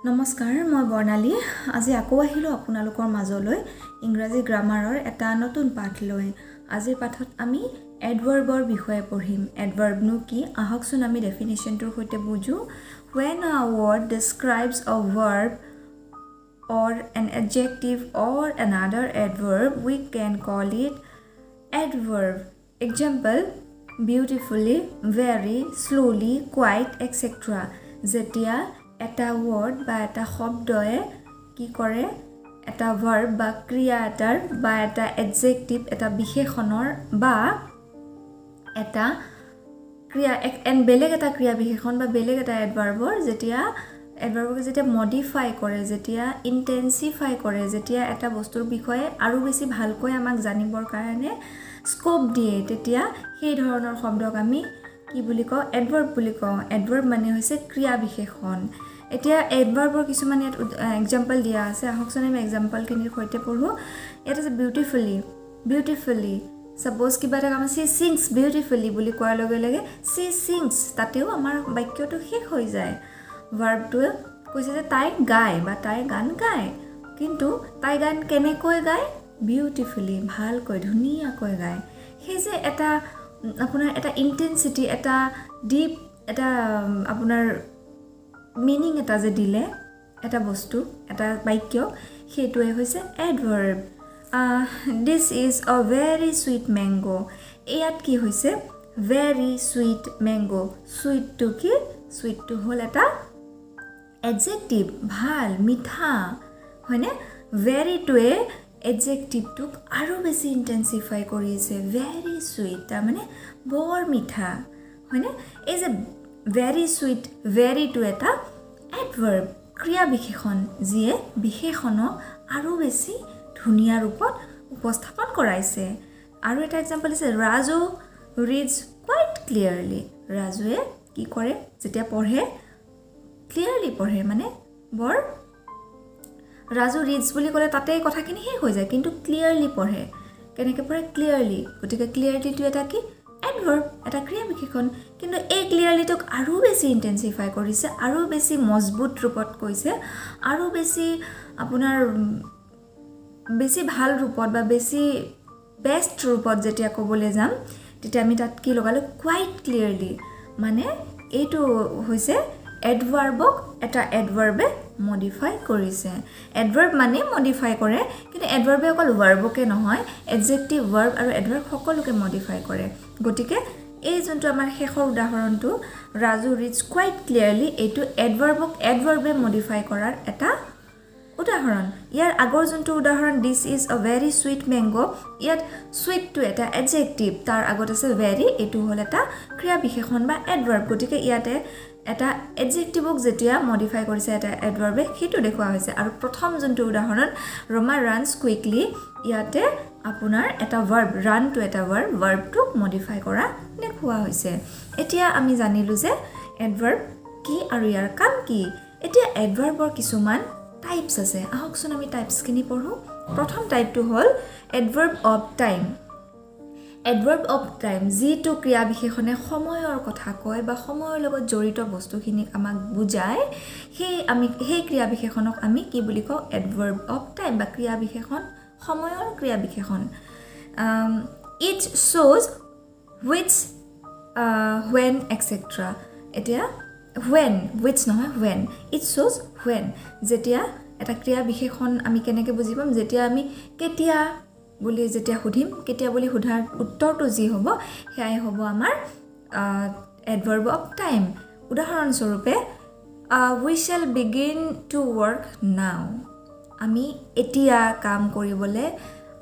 নমস্কাৰ মই বৰ্ণালী আজি আকৌ আহিলো আপোনালোকৰ মাজলৈ ইংৰাজী গ্ৰামাৰৰ এটা নতুন পাঠ লৈ আজিৰ পাঠত আমি এডভাৰ্বৰ বিষয়ে পঢ়িম এডভাৰ্বনো কি আহকচোন আমি ডেফিনিশ্যনটোৰ সৈতে বুজো when a word describes a verb or an adjective or another adverb we can call it adverb example beautifully very slowly quite etc যেতিয়া এটা word বা এটা শব্দয়ে কি কৰে এটা verb বা ক্ৰিয়া এটাৰ বা এটা adjective এটা বিশেষণৰ বা এটা ক্ৰিয়া এন বেলেগ এটা ক্ৰিয়া বিশেষণ বা বেলেগ এটা adverbৰ যেতিয়া adverbক যেতিয়া modify কৰে যেতিয়া intensify কৰে যেতিয়া এটা বস্তুৰ বিষয়ে আৰু বেছি ভালকৈ আমাক জানিবৰ কাৰণে স্কোপ দিয়ে তেতিয়া সেই ধৰণৰ শব্দক আমি কি বুলি কওঁ adverb বুলি কওঁ adverb মানে হৈছে ক্ৰিয়া বিশেষণ এতিয়া এডভাৰ্বৰ কিছুমান এক্সাম্পল দিয়া আছে আহকচোন আমি এক্সাম্পলখিনিৰ সৈতে পঢ়ো এটা আছে বিউটিফুলি সাপোজ কিবা এটা কাম সি সিংস বিউটিফুলি বুলি কোৱাৰ লগে লগে সি সিংস তাতেও আমাৰ বাক্যটো শেষ হৈ যায় ভাৰ্বটোৱে কৈছে যে তাই গায় বা তাই গান গায় কিন্তু তাই গান কেনেকৈ গায় বিউটিফুলি ভালকৈ ধুনীয়াকৈ গায় সেই যে এটা আপোনাৰ এটা ইন্টেন্সিটি এটা ডিপ এটা আপোনাৰ মিনিং এটা যে দিলে এটা বস্তু এটা বাক্য সেইটোৱে হৈছে এডভাৰ্ব this is a very sweet mango ইয়াত কি হৈছে very sweet mango sweet to কি sweet to হল এটা adjective ভাল মিঠা হয়নে very toে adjective টোক আৰু বেছি ইন্টেন্সিফাই কৰিছে very sweet তাৰ মানে বৰ মিঠা হয়নে এই যে very sweet very to এটা adverb ক্ৰিয়া বিশেষণ যিয়ে বিশেষণক আৰু বেছি ধুনীয়া ৰূপত উপস্থাপন কৰাইছে আৰু এটা এক্সাম্পল আছে ৰাজু ৰিডস কোৱাইট ক্লিয়াৰলি ৰাজুৱে কি কৰে যেতিয়া পঢ়ে ক্লিয়াৰলি পঢ়ে মানে বৰ ৰাজু ৰিডস বুলি ক'লে তাতে কথাখিনি শেষ হৈ যায় কিন্তু ক্লিয়াৰলি পঢ়ে কেনেকৈ পঢ়ে ক্লিয়াৰলি গতিকে ক্লিয়াৰলিটো এটা কি adverb এটা ক্ৰিয়া বিশেষণ কিন্তু এই ক্লিয়াৰলিটোক আৰু বেছি ইন্টেন্সিফাই কৰিছে আৰু বেছি মজবুত ৰূপত কৈছে আৰু বেছি আপোনাৰ বেছি ভাল ৰূপত বা বেছি বেষ্ট ৰূপত যেতিয়া ক'বলৈ যাম তেতিয়া আমি তাত কি লগালো কোৱাইট ক্লিয়াৰলি মানে এইটো হৈছে এডভাৰ্বক এটা এডভাৰ্বে মডিফাই কৰিছে এডভাৰ্ব মানে মডিফাই কৰে কিন্তু এডভাৰ্বে অকল ভাৰ্বকে নহয় এডজেক্টিভ ভাৰ্ব আৰু এডভাৰ্ব সকলোকে মডিফাই কৰে গতিকে এই যোনটো আমাৰ শেষৰ উদাহৰণটো ৰাজু ৰিডস কোৱাইট ক্লিয়াৰলি এইটো এডভাৰ্বক এডভাৰ্বে মডিফাই কৰাৰ এটা উদাহৰণ ইয়াৰ আগৰ যোনটো উদাহৰণ this is a very sweet mango ইয়াত সুইট টু এটা এডজেক্টিভ তাৰ আগত আছে ভেৰি এইটো হ'ল এটা ক্ৰিয়া বিশেষণ বা এডভাৰ্ব গতিকে ইয়াতে এটা এডজেক্টিভক যেতিয়া মডিফাই কৰিছে এটা এডভাৰ্বে সেইটো দেখুওৱা হৈছে আৰু প্ৰথম যোনটো উদাহৰণ ৰমা ৰানছ কুইকলি ইয়াতে আপোনাৰ এটা ভাৰ্ব ৰান টু এটা ভাৰ্বটোক মডিফাই কৰা দেখুওৱা হৈছে এতিয়া আমি জানিলো যে এডভাৰ্ব কি আৰু ইয়াৰ কাম কি এতিয়া এডভাৰ্বৰ কিছুমান টাইপস আছে আহকচোন আমি টাইপসখিনি পঢ়ো প্ৰথম টাইপটো হ'ল adverb of time এডভাৰ্ব of time যিটো ক্ৰিয়া বিশেষণে সময়ৰ কথা কয় বা সময়ৰ লগত জড়িত বস্তুখিনিক আমাক বুজায় সেই ক্ৰিয়া বিশেষণক আমি কি বুলি কওঁ এডভাৰ্ব অফ টাইম বা ক্ৰিয়া বিশেষণ সময়ৰ ক্ৰিয়া বিশেষণ it shows which when etc এতিয়া when which নহয় when it shows when যেতিয়া এটা ক্ৰিয়া বিশেষণ আমি কেনেকৈ বুজি পাম যেতিয়া আমি কেতিয়া বুলি যেতিয়া সুধিম কেতিয়া বুলি সোধাৰ উত্তৰটো যি হ'ব সেয়াই হ'ব আমাৰ এডভাৰ্ব অফ টাইম উদাহৰণ স্বৰূপে we shall begin to work now আমি এতিয়া কাম কৰিবলৈ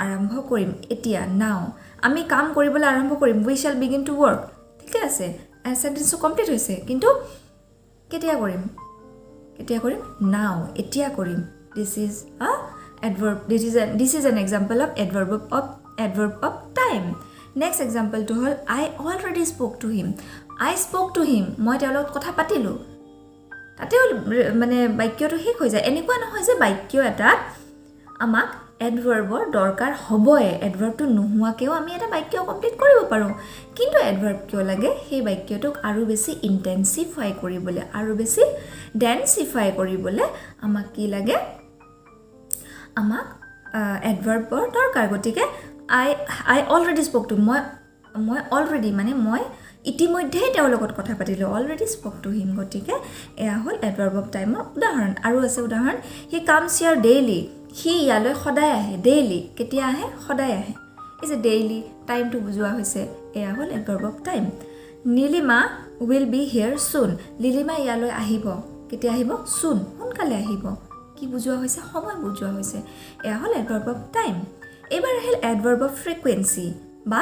আৰম্ভ কৰিম এতিয়া now আমি কাম কৰিবলৈ আৰম্ভ কৰিম we shall begin to work ঠিক আছে সেন্টেন্সটো কমপ্লিট হৈছে কিন্তু কেতিয়া কৰিম now এতিয়া কৰিম this is a adverb this is an example of adverb of time next example to hol I already spoke to him মই তেওঁৰ লগত কথা পাতিলো তাতে মানে বাক্যটো শেষ হৈ যায় এনেকুৱা নহয় যে বাক্য এটাত আমাক এডভাৰ্বৰ দৰকাৰ হ'বই এডভাৰ্বটো নোহোৱাকেও আমি এটা বাক্য কমপ্লিট কৰিব পাৰোঁ কিন্তু এডভাৰ্ব কিয় লাগে সেই বাক্যটোক আৰু বেছি ইণ্টেনচিফাই কৰিবলৈ আৰু বেছি ডেন্সিফাই কৰিবলৈ আমাক কি লাগে আমাক এডভাৰ্বৰ দৰকাৰ গতিকে আই অলৰেডি স্পক টু মই অলৰেডি মানে মই ইতিমধ্যেই তেওঁৰ লগত কথা পাতিলোঁ অলৰেডি স্পক টু হিম গতিকে এয়া হ'ল এডভাৰ্ব অফ টাইমৰ উদাহৰণ আৰু আছে উদাহৰণ হি কামছ হিয়াৰ ডেইলি সি ইয়ালৈ সদায় আহে ডেইলি কেতিয়া আহে সদায় আহে এই যে ডেইলি টাইমটো বুজোৱা হৈছে এয়া হ'ল adverb of time Nilima will be here soon Nilima ইয়ালৈ আহিব কেতিয়া আহিব চুন সোনকালে আহিব কি বুজোৱা হৈছে সময় বুজোৱা হৈছে এয়া হ'ল এডভাৰ্ব অফ টাইম এইবাৰ আহিল এডভাৰ্ব অফ ফ্ৰিকুৱেঞ্চি বা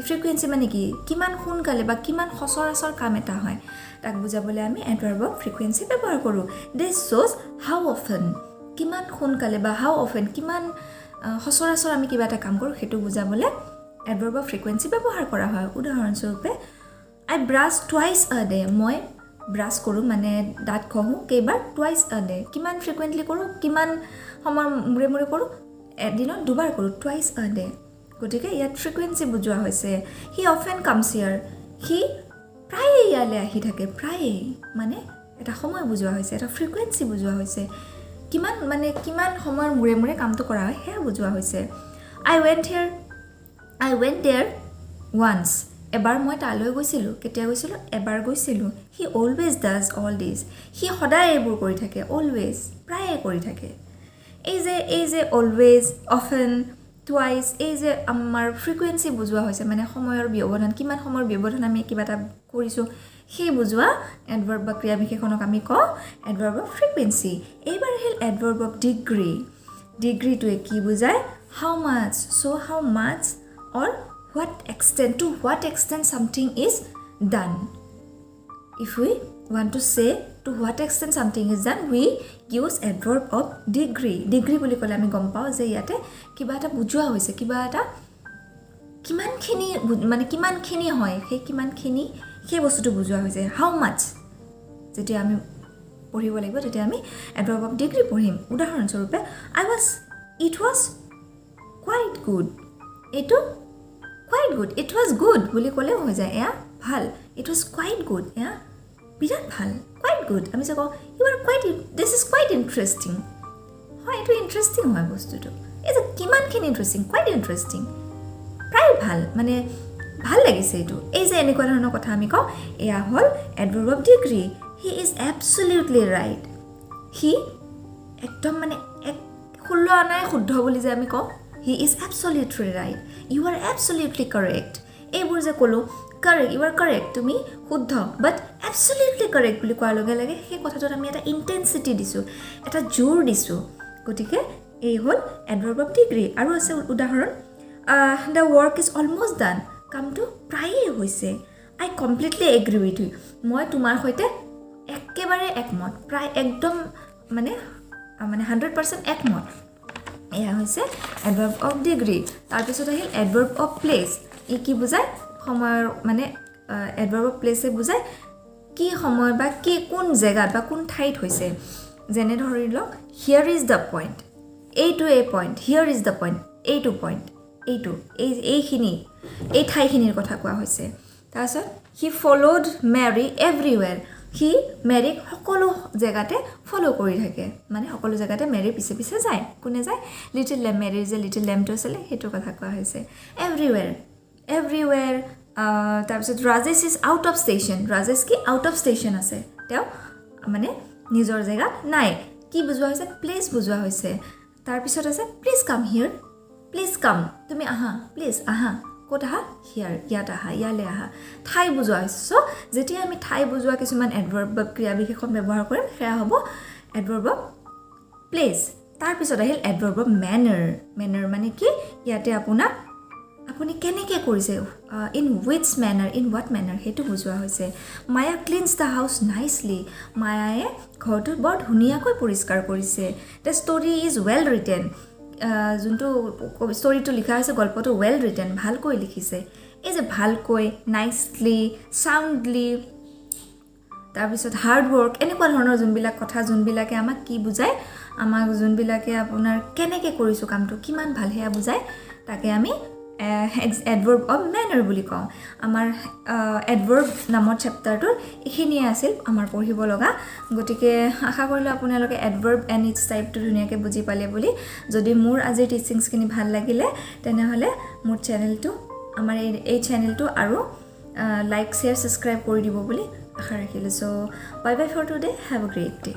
ফ্ৰিকুৱেঞ্চি মানে কি কিমান সোনকালে বা কিমান সচৰাচৰ কাম এটা হয় তাক বুজাবলৈ আমি এডভাৰ্ব অফ ফ্ৰিকুৱেঞ্চি ব্যৱহাৰ কৰোঁ দিছ শ্ব'জ হাউ অফেন কিমান সোনকালে বা হাউ অফেন কিমান সচৰাচৰ আমি কিবা এটা কাম কৰোঁ সেইটো বুজাবলৈ এডভাৰ্ব অফ ফ্ৰিকুৱেঞ্চি ব্যৱহাৰ কৰা হয় উদাহৰণস্বৰূপে আই ব্ৰাছ টুৱাইচ আ ডে মই ব্ৰাছ কৰোঁ মানে দাঁত ঘঁহোঁ কেইবাৰ টুৱাইচ আ ডে কিমান ফ্ৰিকুৱেণ্টলি কৰোঁ কিমান সময়ৰ মূৰে মূৰে কৰোঁ এদিনত দুবাৰ কৰোঁ টুৱাইচ আ ডে গতিকে ইয়াত ফ্ৰিকুৱেঞ্চি বুজোৱা হৈছে হি অফেন কামছ হিয়াৰ সি প্ৰায়ে ইয়ালৈ আহি থাকে প্ৰায়ে মানে এটা সময় বুজোৱা হৈছে এটা ফ্ৰিকুৱেঞ্চি বুজোৱা হৈছে কিমান মানে কিমান সময়ৰ মূৰে মূৰে কামটো কৰা হয় সেয়া বুজোৱা হৈছে আই ৱেণ্ট দেয়াৰ ওৱান্স এবাৰ মই তালৈ গৈছিলোঁ কেতিয়া গৈছিলোঁ এবাৰ গৈছিলোঁ হি অলৱেজ ডাজ অল দিছ সি সদায় এইবোৰ কৰি থাকে অলৱেজ প্ৰায়ে কৰি থাকে এই যে অলৱেজ অফেন টুৱাইচ এই যে আমাৰ ফ্ৰিকুৱেঞ্চি বুজোৱা হৈছে মানে সময়ৰ ব্যৱধান কিমান সময়ৰ ব্যৱধান আমি কিবা এটা কৰিছোঁ সেই বুজোৱা এডভাৰ্ব বা ক্ৰিয়া বিশেষণক আমি কওঁ এডভাৰ্ব অফ ফ্ৰিকুৱেঞ্চি এইবাৰ আহিল এডভাৰ্ব অফ ডিগ্ৰী ডিগ্ৰীটোৱে কি বুজায় how much so' how much or to what extent something is done if we want to say to what extent something is done we use adverb of degree বুলি ক'লে আমি গম পাওঁ যে ইয়াতে কিবা এটা বুজোৱা হৈছে কিবা এটা কিমানখিনি হয় সেই কিমানখিনি সেই বস্তুটো বুজোৱা হৈছে হাউ মাছ যেতিয়া আমি পঢ়িব লাগিব তেতিয়া আমি adverb of degree পঢ়িম উদাহৰণস্বৰূপে it was quite good এইটো quite good it was good বুলি ক'লে হৈ যায় এয়া ভাল it was quite good এয়া বিৰাট ভাল quite good আমি যে কওঁ this is quite interesting হয় এইটো ইণ্টাৰেষ্টিং হয় বস্তুটো এই যে কিমানখিনি ইণ্টাৰেষ্টিং quite interesting প্ৰায় ভাল মানে ভাল লাগিছে এইটো এই যে এনেকুৱা ধৰণৰ কথা আমি কওঁ এয়া হ'ল adverb of degree he is absolutely right he একদম মানে ষোল্ল আনাই শুদ্ধ বুলি যে আমি কওঁ he is absolutely right you are absolutely correct এইবোৰ যে ক'লোঁ correct you are correct তুমি শুদ্ধ but absolutely correct বুলি কোৱাৰ লগে লগে সেই কথাটোত আমি এটা ইণ্টেনচিটি দিছোঁ এটা জোৰ দিছোঁ গতিকে এই হ'ল adverb of degree আৰু আছে উদাহৰণ the work is almost done কামটো প্ৰায়ে হৈছে I completely agree with you মই তোমাৰ সৈতে একেবাৰে একমত প্ৰায় একদম মানে 100% একমত এয়া হৈছে adverb of degree তাৰপিছত আহিল adverb of place ই কি বুজায় সময়ৰ মানে adverb of place বুজায় কি সময় বা কি কোন জেগাত বা কোন ঠাইত হৈছে যেনে ধৰি লওক here is the point এইটো এই point here is the point এইটো point এইটো এইখিনি এই ঠাইখিনিৰ কথা কোৱা হৈছে তাৰপিছত he followed Mary everywhere she মেৰিক সকলো জেগাতে ফলো কৰি থাকে মানে সকলো জেগাতে মেৰিৰ পিছে পিছে যায় কোনে যায় লিটল লেম্প মেৰিৰ যে লিটল লেম্পটো আছিলে সেইটো কথা কোৱা হৈছে এভৰিৱেৰ তাৰপিছত Rajesh is out of station Rajesh কি আউট অফ ষ্টেচন আছে তেওঁ মানে নিজৰ জেগাত নাই কি বুজোৱা হৈছে প্লেচ বুজোৱা হৈছে তাৰপিছত আছে please come here please come তুমি আহা প্লিজ আহা ক'ত আহা হিয়াৰ ইয়াত আহা ইয়ালৈ আহা ঠাই বুজোৱা হৈছে চ' যেতিয়া আমি ঠাই বুজোৱা কিছুমান এডভাৰ্ব বা ক্ৰিয়া বিশেষণ ব্যৱহাৰ কৰিম সেয়া হ'ব এডভাৰ্ব অফ প্লেচ তাৰপিছত আহিল এডভাৰ্ব অফ মেনাৰ মানে কি ইয়াতে আপুনি কেনেকৈ কৰিছে in which manner in what manner সেইটো বুজোৱা হৈছে মায়া ক্লিনছ দ্য হাউচ নাইচলি মায়ায়ে ঘৰটো বৰ ধুনীয়াকৈ পৰিষ্কাৰ কৰিছে the story is well written যোনটো ষ্টৰিটো লিখা হৈছে গল্পটো ৱেল ৰিটেন ভালকৈ লিখিছে এই যে ভালকৈ নাইচলি চাউণ্ডলি তাৰপিছত হাৰ্ড ৱৰ্ক এনেকুৱা ধৰণৰ যোনবিলাক কথা যোনবিলাকে আমাক কি বুজায় আমাক যোনবিলাকে আপোনাৰ কেনেকৈ কৰিছোঁ কামটো কিমান ভাল সেয়া বুজায় তাকে আমি এডভাৰ্ব অফ মেনাৰ বুলি কওঁ আমাৰ এডভাৰ্ব নামৰ চেপ্টাৰটোৰ এইখিনিয়ে আছিল আমাৰ পঢ়িব লগা গতিকে আশা কৰিলোঁ আপোনালোকে এডভাৰ্ব এণ্ড ইটছ টাইপটো ধুনীয়াকৈ বুজি পালে বুলি যদি মোৰ আজিৰ টিচিংছখিনি ভাল লাগিলে তেনেহ'লে মোৰ চেনেলটো আমাৰ এই চেনেলটো আৰু লাইক শ্বেয়াৰ ছাবস্ক্ৰাইব কৰি দিব বুলি আশা ৰাখিলোঁ so' bye bye for today have a great day